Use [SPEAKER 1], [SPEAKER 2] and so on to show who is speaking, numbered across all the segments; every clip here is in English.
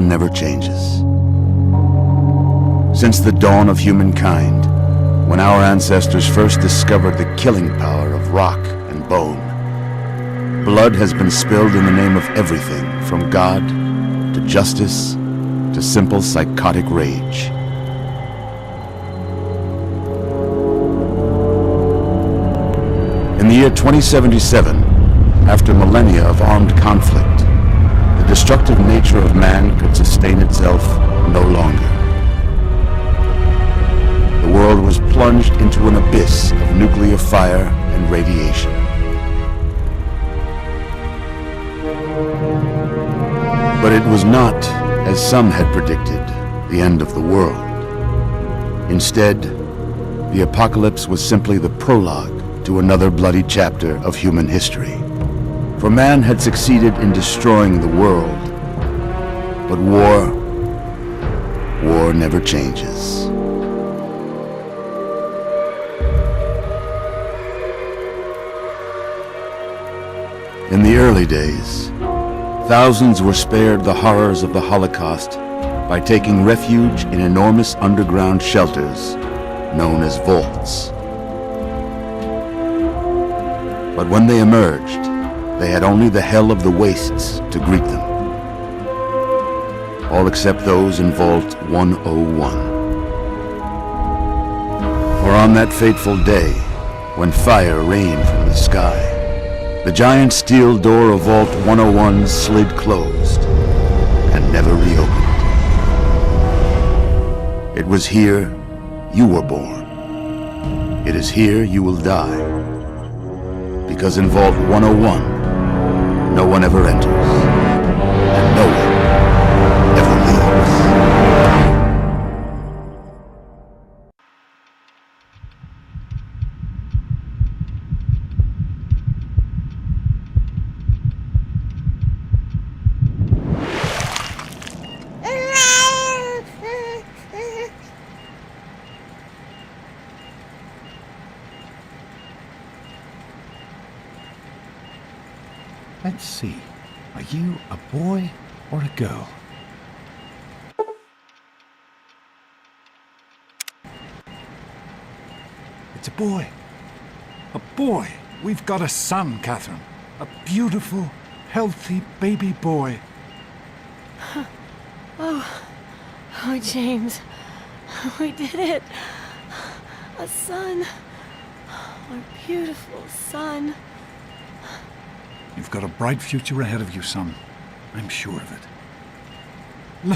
[SPEAKER 1] never changes. Since the dawn of humankind, when our ancestors first discovered the killing power of rock and bone, blood has been spilled in the name of everything from God to justice to simple psychotic rage. In the year 2077, after millennia of armed conflict, the destructive nature of man could sustain itself no longer. The world was plunged into an abyss of nuclear fire and radiation. But it was not, as some had predicted, the end of the world. Instead, the apocalypse was simply the prologue to another bloody chapter of human history. For man had succeeded in destroying the world, but war never changes. In the early days, thousands were spared the horrors of the Holocaust by taking refuge in enormous underground shelters known as vaults. But when they emerged, they had only the hell of the wastes to greet them. All except those in Vault 101. For on that fateful day, when fire rained from the sky, the giant steel door of Vault 101 slid closed and never reopened. It was here you were born. It is here you will die. Because in Vault 101, no one ever enters, and no one ever leaves.
[SPEAKER 2] Let's see. Are you a boy or a girl? It's a boy. A boy. We've got a son, Catherine. A beautiful, healthy baby boy.
[SPEAKER 3] Oh, James. We did it. A son. Our beautiful son.
[SPEAKER 2] You've got a bright future ahead of you, son. I'm sure of it.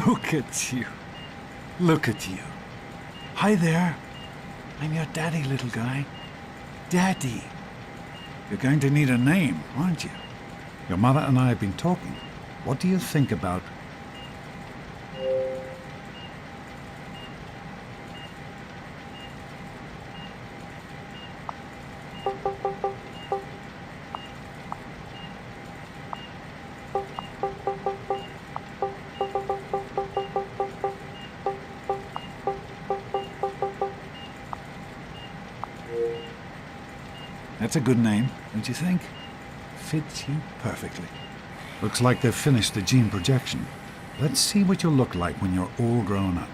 [SPEAKER 2] Look at you. Look at you. Hi there. I'm your daddy, little guy. Daddy. You're going to need a name, aren't you? Your mother and I have been talking. What do you think about... That's a good name, don't you think? Fits you perfectly. Looks like they've finished the gene projection. Let's see what you'll look like when you're all grown up.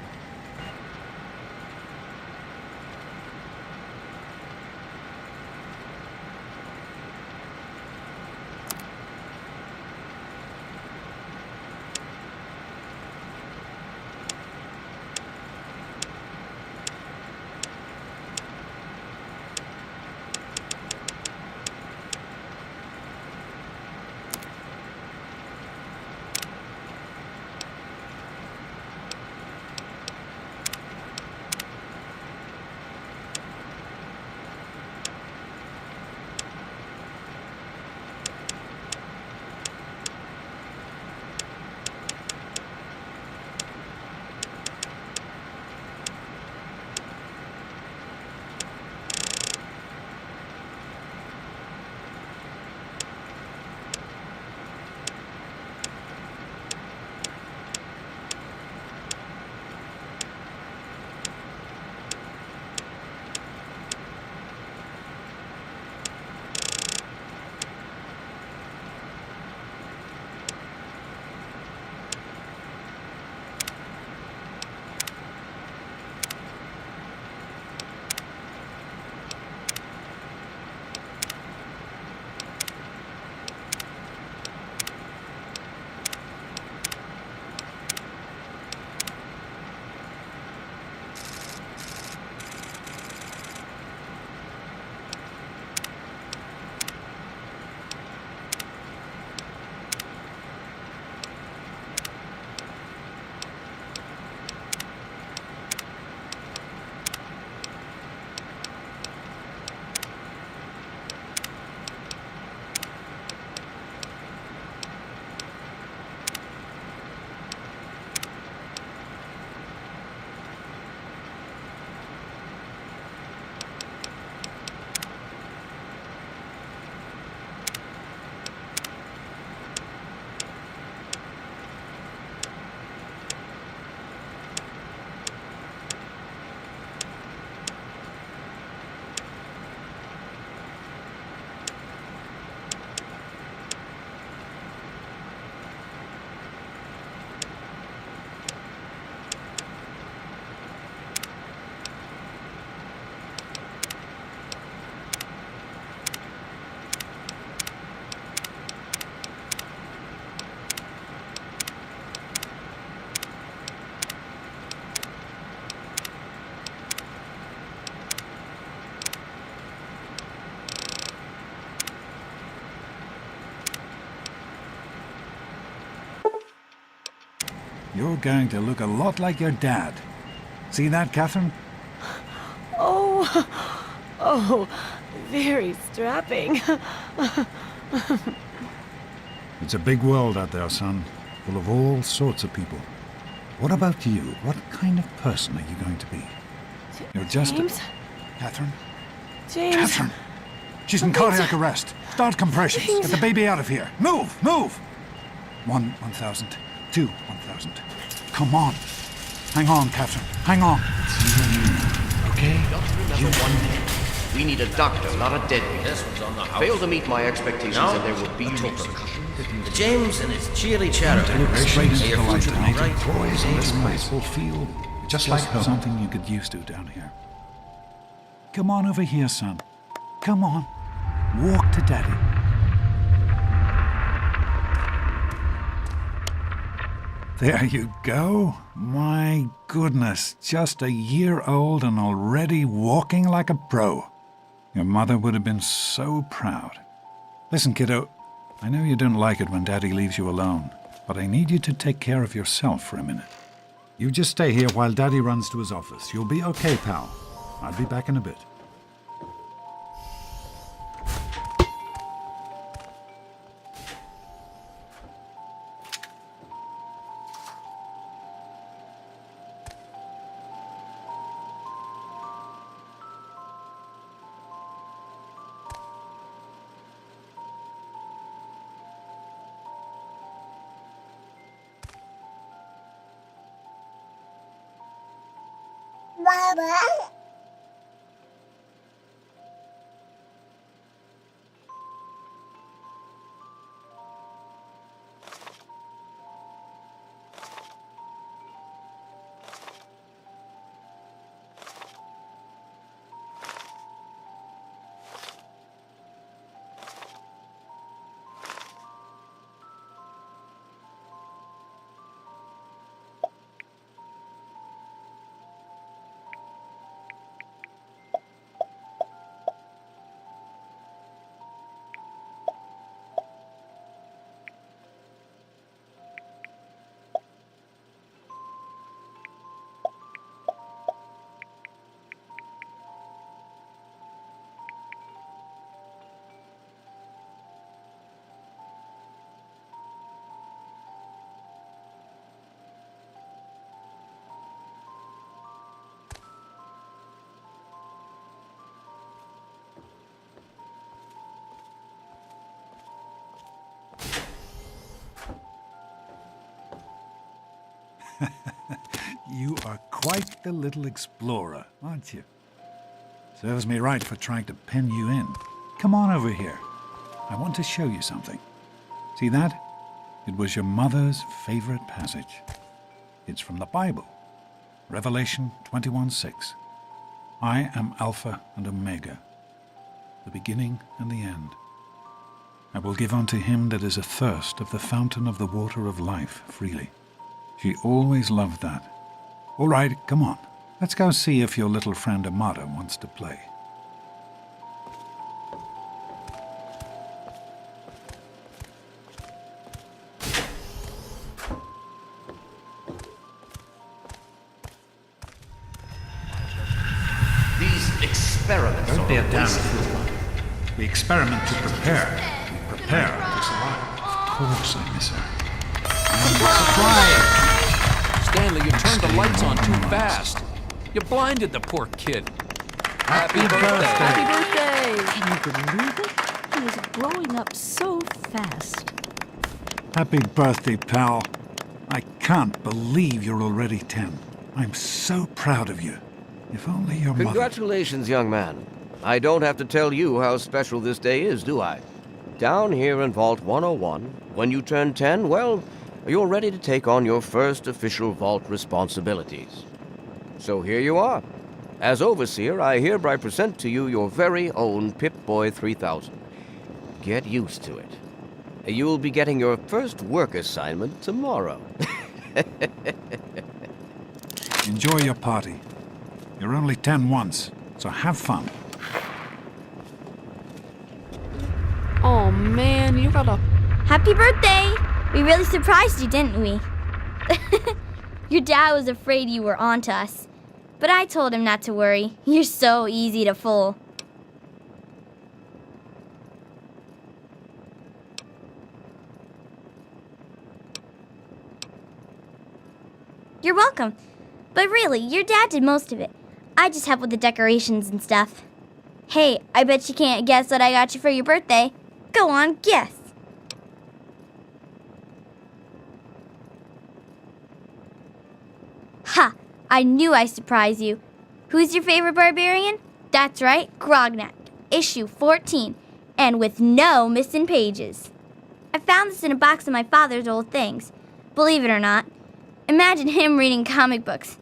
[SPEAKER 2] you're going to look a lot like your dad. See that, Catherine?
[SPEAKER 3] Oh, oh, very strapping.
[SPEAKER 2] It's a big world out there, son, full of all sorts of people. What about you? What kind of person are you going to be? You're just
[SPEAKER 3] James?
[SPEAKER 2] Catherine?
[SPEAKER 3] James?
[SPEAKER 2] Catherine! She's in cardiac arrest. Start compressions.
[SPEAKER 3] James.
[SPEAKER 2] Get the baby out of here. Move! Move! 1,000. 2, 1,000. Come on. Hang on, Catherine. Hang on. It's you and me. Okay?
[SPEAKER 4] Just remember one thing. We need a doctor, not a deadbeat. This one's on the house. Fail to meet my expectations and there will be no repercussions. James and his cheerly chatter.
[SPEAKER 2] Look straight into
[SPEAKER 4] Your
[SPEAKER 2] the light
[SPEAKER 4] future
[SPEAKER 2] tonight.
[SPEAKER 4] right.
[SPEAKER 2] Boys in this place will feel just like home. Something you get used to down here. Come on over here, son. Come on. Walk to Daddy. There you go. My goodness, just a year old and already walking like a pro. Your mother would have been so proud. Listen, kiddo, I know you don't like it when Daddy leaves you alone, but I need you to take care of yourself for a minute. You just stay here while Daddy runs to his office. You'll be okay, pal. I'll be back in a bit. You are quite the little explorer, aren't you? Serves me right for trying to pen you in. Come on over here. I want to show you something. See that? It was your mother's favorite passage. It's from the Bible. Revelation 21:6. I am Alpha and Omega, the beginning and the end. I will give unto him that is athirst of the fountain of the water of life freely. She always loved that. All right, come on. Let's go see if your little friend Amada wants to play.
[SPEAKER 4] These experiments
[SPEAKER 2] Don't be a
[SPEAKER 4] are
[SPEAKER 2] damn
[SPEAKER 4] wasted.
[SPEAKER 2] fool. We experiment to prepare. We prepare to survive. Of course I miss her.
[SPEAKER 5] Surprise! Stanley, you turned the lights on too fast. You blinded the poor kid. Happy birthday.
[SPEAKER 3] Happy birthday!
[SPEAKER 6] Can you believe it? He is growing up so fast.
[SPEAKER 2] Happy birthday, pal. I can't believe you're already 10. I'm so proud of you. If only your mother...
[SPEAKER 4] Congratulations, young man. I don't have to tell you how special this day is, do I? Down here in Vault 101, when you turn 10, well, you're ready to take on your first official Vault responsibilities. So here you are. As Overseer, I hereby present to you your very own Pip-Boy 3000. Get used to it. You'll be getting your first work assignment tomorrow.
[SPEAKER 2] Enjoy your party. You're only 10 once, so have fun.
[SPEAKER 3] Oh man, you got a
[SPEAKER 7] Happy birthday! We really surprised you, didn't we? Your dad was afraid you were onto us. But I told him not to worry. You're so easy to fool. You're welcome. But really, your dad did most of it. I just helped with the decorations and stuff. Hey, I bet you can't guess what I got you for your birthday. Go on, guess. Ha! I knew I'd surprise you. Who's your favorite barbarian? That's right, Grognak, issue 14, and with no missing pages. I found this in a box of my father's old things. Believe it or not. Imagine him reading comic books.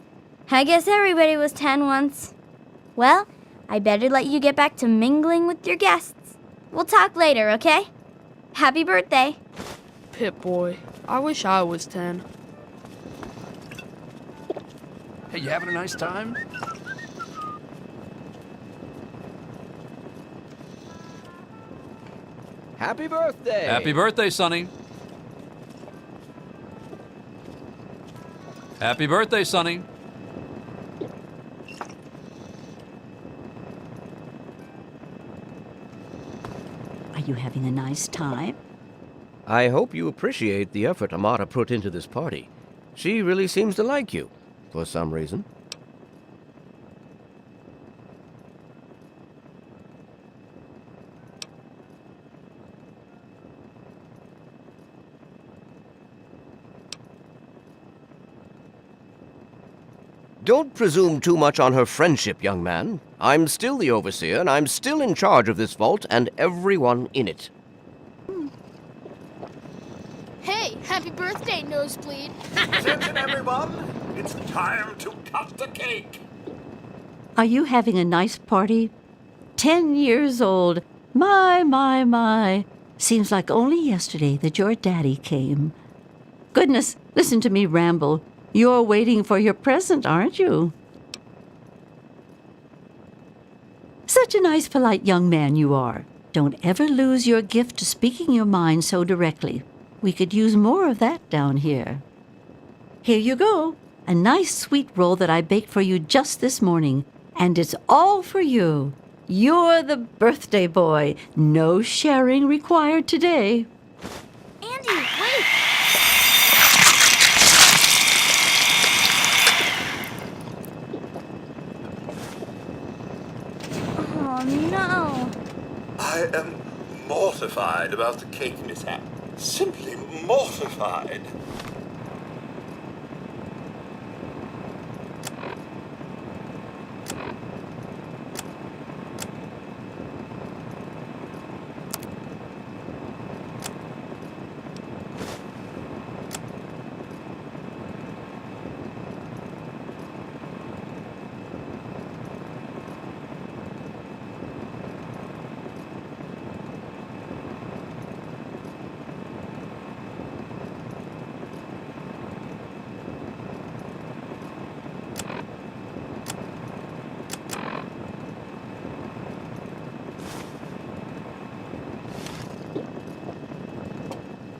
[SPEAKER 7] I guess everybody was 10 once. Well, I better let you get back to mingling with your guests. We'll talk later, okay? Happy birthday.
[SPEAKER 3] Pip-Boy, I wish I was 10.
[SPEAKER 5] Hey, you having a nice time?
[SPEAKER 4] Happy birthday!
[SPEAKER 5] Happy birthday, Sonny. Happy birthday, Sonny.
[SPEAKER 6] Are you having a nice time?
[SPEAKER 4] I hope you appreciate the effort Amata put into this party. She really seems to like you, for some reason. Don't presume too much on her friendship, young man. I'm still the overseer, and I'm still in charge of this vault and everyone in it.
[SPEAKER 8] Hey, happy birthday, Nosebleed.
[SPEAKER 9] Attention, everyone! It's time to cut the cake!
[SPEAKER 6] Are you having a nice party? 10 years old. My. Seems like only yesterday that your daddy came. Goodness, listen to me ramble. You're waiting for your present, aren't you? Such a nice, polite young man you are. Don't ever lose your gift to speaking your mind so directly. We could use more of that down here. Here you go. A nice sweet roll that I baked for you just this morning. And it's all for you. You're the birthday boy. No sharing required today.
[SPEAKER 7] Andy, wait! Oh, no.
[SPEAKER 9] I am mortified about the cake mishap. Simply mortified.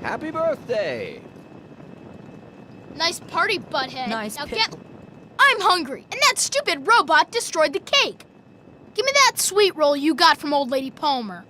[SPEAKER 4] Happy birthday!
[SPEAKER 8] Nice party, butthead.
[SPEAKER 3] Nice
[SPEAKER 8] Now
[SPEAKER 3] pick-
[SPEAKER 8] get. I'm hungry, and that stupid robot destroyed the cake. Give me that sweet roll you got from Old Lady Palmer.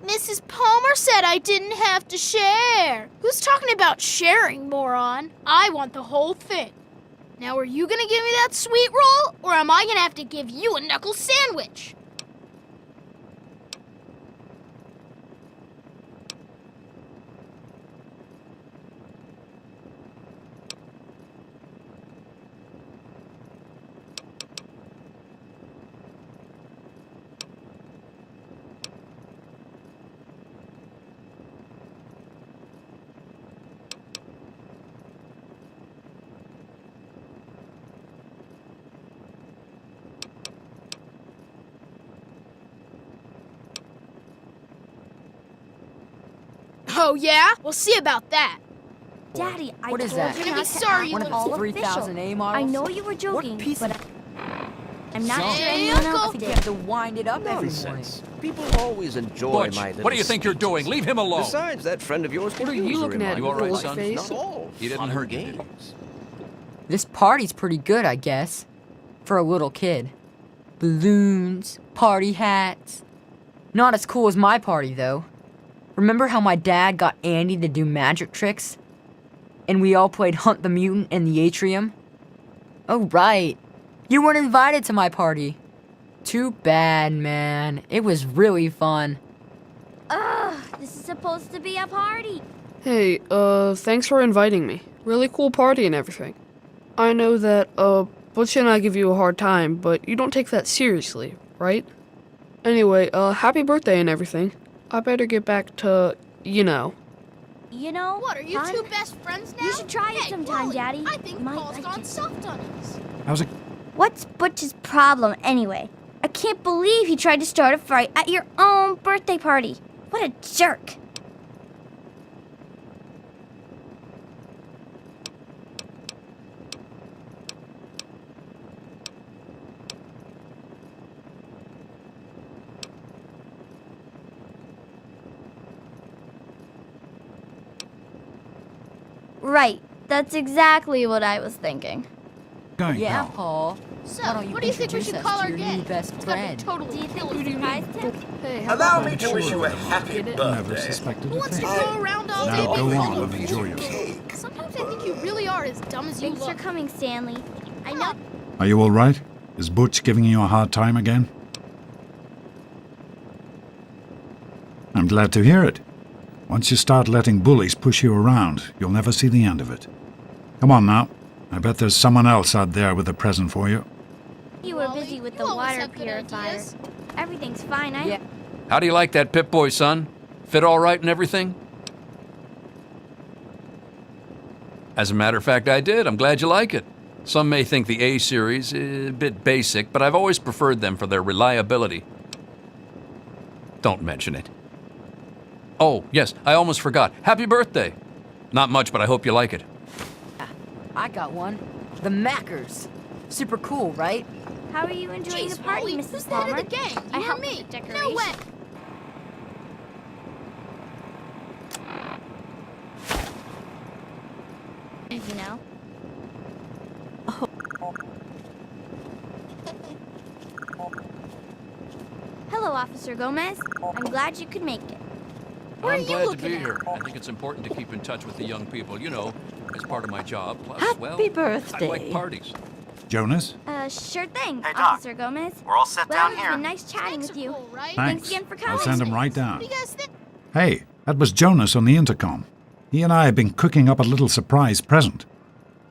[SPEAKER 8] Mrs. Palmer said I didn't have to share. Who's talking about sharing, moron? I want the whole thing. Now, are you gonna give me that sweet roll, or am I gonna have to give you a knuckle sandwich? Oh, yeah? We'll see about that.
[SPEAKER 7] Daddy, I
[SPEAKER 10] What is
[SPEAKER 7] told
[SPEAKER 10] that?
[SPEAKER 7] you
[SPEAKER 8] You're gonna
[SPEAKER 7] not
[SPEAKER 8] be
[SPEAKER 7] to
[SPEAKER 8] sorry
[SPEAKER 7] act
[SPEAKER 8] you live
[SPEAKER 7] all
[SPEAKER 8] to
[SPEAKER 10] 3,000
[SPEAKER 7] official.
[SPEAKER 10] A models?
[SPEAKER 7] I know you were joking,
[SPEAKER 10] piece
[SPEAKER 7] but
[SPEAKER 10] of-
[SPEAKER 7] I'm not
[SPEAKER 10] Son.
[SPEAKER 7] sure
[SPEAKER 8] Hey,
[SPEAKER 7] anyone
[SPEAKER 8] Uncle.
[SPEAKER 7] else
[SPEAKER 10] You
[SPEAKER 7] did.
[SPEAKER 10] have to wind it up every morning.
[SPEAKER 4] Nonsense. People always enjoy
[SPEAKER 5] Butch,
[SPEAKER 4] my little
[SPEAKER 5] what do you think you're doing?
[SPEAKER 4] speeches.
[SPEAKER 5] Leave him alone.
[SPEAKER 4] Besides, that friend of yours
[SPEAKER 3] What are you
[SPEAKER 4] confused her
[SPEAKER 3] looking
[SPEAKER 4] in
[SPEAKER 3] at,
[SPEAKER 4] my
[SPEAKER 5] You all right,
[SPEAKER 4] life.
[SPEAKER 5] son?
[SPEAKER 3] face?
[SPEAKER 4] Not all
[SPEAKER 5] He didn't
[SPEAKER 4] fun and
[SPEAKER 5] hurt you,
[SPEAKER 4] games.
[SPEAKER 5] did he?
[SPEAKER 10] This party's pretty good, I guess. For a little kid. Balloons, party hats. Not as cool as my party, though. Remember how my dad got Andy to do magic tricks? And we all played Hunt the Mutant in the atrium? Oh, right. You weren't invited to my party. Too bad, man. It was really fun.
[SPEAKER 7] Ugh, this is supposed to be a party.
[SPEAKER 3] Hey, thanks for inviting me. Really cool party and everything. I know that, Butch and I give you a hard time, but you don't take that seriously, right? Anyway, happy birthday and everything. I better get back to, you know.
[SPEAKER 7] You know,
[SPEAKER 8] What, are you
[SPEAKER 7] hon,
[SPEAKER 8] two best friends now?
[SPEAKER 7] You should try it
[SPEAKER 8] Hey,
[SPEAKER 7] sometime,
[SPEAKER 8] Wally,
[SPEAKER 7] Daddy.
[SPEAKER 8] I think
[SPEAKER 7] Might
[SPEAKER 8] Paul's
[SPEAKER 7] like
[SPEAKER 8] gone
[SPEAKER 7] it.
[SPEAKER 8] soft on us.
[SPEAKER 2] How's it?
[SPEAKER 7] What's Butch's problem anyway? I can't believe he tried to start a fight at your own birthday party. What a jerk. Right. That's exactly what I was thinking.
[SPEAKER 2] Going,
[SPEAKER 10] Yeah,
[SPEAKER 2] pal.
[SPEAKER 10] Paul.
[SPEAKER 8] So,
[SPEAKER 10] Why don't you
[SPEAKER 8] what do you think we
[SPEAKER 10] introduce
[SPEAKER 8] should
[SPEAKER 10] us
[SPEAKER 8] call
[SPEAKER 10] to
[SPEAKER 8] our
[SPEAKER 10] your
[SPEAKER 8] gang?
[SPEAKER 10] new best
[SPEAKER 8] It's gonna be
[SPEAKER 10] friend?
[SPEAKER 8] totally
[SPEAKER 7] Do you think
[SPEAKER 8] killer.
[SPEAKER 7] we surprised him?
[SPEAKER 3] Hey, how
[SPEAKER 9] Allow
[SPEAKER 3] about
[SPEAKER 9] me to
[SPEAKER 2] sure
[SPEAKER 9] wish you a
[SPEAKER 2] of it.
[SPEAKER 9] happy
[SPEAKER 3] Get it?
[SPEAKER 2] Never
[SPEAKER 9] birthday.
[SPEAKER 2] suspected
[SPEAKER 8] Who
[SPEAKER 2] a
[SPEAKER 8] wants to
[SPEAKER 2] thing.
[SPEAKER 8] go around all
[SPEAKER 2] Now
[SPEAKER 8] day
[SPEAKER 2] go
[SPEAKER 8] making
[SPEAKER 2] on
[SPEAKER 8] fun
[SPEAKER 2] and
[SPEAKER 8] of
[SPEAKER 2] enjoy
[SPEAKER 8] you?
[SPEAKER 2] yourself.
[SPEAKER 8] Sometimes I think you really are as dumb as you
[SPEAKER 7] Thanks for
[SPEAKER 8] look.
[SPEAKER 7] coming, Stanley. I know.
[SPEAKER 2] Are you all right? Is Butch giving you a hard time again? I'm glad to hear it. Once you start letting bullies push you around, you'll never see the end of it. Come on now. I bet there's someone else out there with a present for you.
[SPEAKER 7] You were
[SPEAKER 8] Wally,
[SPEAKER 7] busy with
[SPEAKER 8] you
[SPEAKER 7] the
[SPEAKER 8] always
[SPEAKER 7] water
[SPEAKER 8] have good
[SPEAKER 7] purifier.
[SPEAKER 8] ideas.
[SPEAKER 7] Everything's fine.
[SPEAKER 10] Yeah.
[SPEAKER 5] How do you like that Pip-Boy, son? Fit all right and everything? As a matter of fact, I did. I'm glad you like it. Some may think the A series is a bit basic, but I've always preferred them for their reliability. Don't mention it. Oh, yes, I almost forgot. Happy birthday. Not much, but I hope you like it.
[SPEAKER 10] I got one. The Mackers. Super cool, right?
[SPEAKER 7] How are you enjoying
[SPEAKER 8] Jeez,
[SPEAKER 7] the party,
[SPEAKER 8] Wally,
[SPEAKER 7] Mrs.
[SPEAKER 8] who's the head
[SPEAKER 7] Palmer?
[SPEAKER 8] of the gang?
[SPEAKER 7] I
[SPEAKER 8] You or
[SPEAKER 7] helped
[SPEAKER 8] me?
[SPEAKER 7] with the
[SPEAKER 8] No
[SPEAKER 7] decorations.
[SPEAKER 8] way.
[SPEAKER 7] You know. Hello, Officer Gomez. I'm glad you could make it.
[SPEAKER 8] Where are
[SPEAKER 5] I'm
[SPEAKER 8] you
[SPEAKER 5] glad to
[SPEAKER 8] looking
[SPEAKER 5] be
[SPEAKER 8] at?
[SPEAKER 5] here. I think it's important to keep in touch with the young people, you know, as part of my job. Plus,
[SPEAKER 6] Happy
[SPEAKER 5] well, I
[SPEAKER 6] birthday.
[SPEAKER 5] like parties.
[SPEAKER 2] Jonas?
[SPEAKER 7] Sure thing,
[SPEAKER 11] Hey, Doc.
[SPEAKER 7] Officer Gomez.
[SPEAKER 11] We're all set
[SPEAKER 7] Well,
[SPEAKER 11] down
[SPEAKER 7] it's
[SPEAKER 11] here.
[SPEAKER 7] been nice chatting
[SPEAKER 8] Snakes
[SPEAKER 7] with
[SPEAKER 8] are
[SPEAKER 7] you.
[SPEAKER 8] cool, right?
[SPEAKER 7] Thanks again for
[SPEAKER 2] I'll
[SPEAKER 7] coming.
[SPEAKER 2] send him right down.
[SPEAKER 8] What do you guys think?
[SPEAKER 2] Hey, that was Jonas on the intercom. He and I have been cooking up a little surprise present.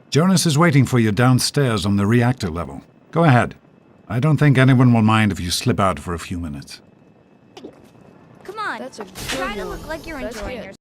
[SPEAKER 2] Jonas is waiting for you downstairs on the reactor level. Go ahead. I don't think anyone will mind if you slip out for a few minutes.
[SPEAKER 7] Come on.
[SPEAKER 3] That's a good
[SPEAKER 7] Try to
[SPEAKER 3] one.
[SPEAKER 7] look like you're
[SPEAKER 3] That's
[SPEAKER 7] enjoying
[SPEAKER 3] it.
[SPEAKER 7] yourself.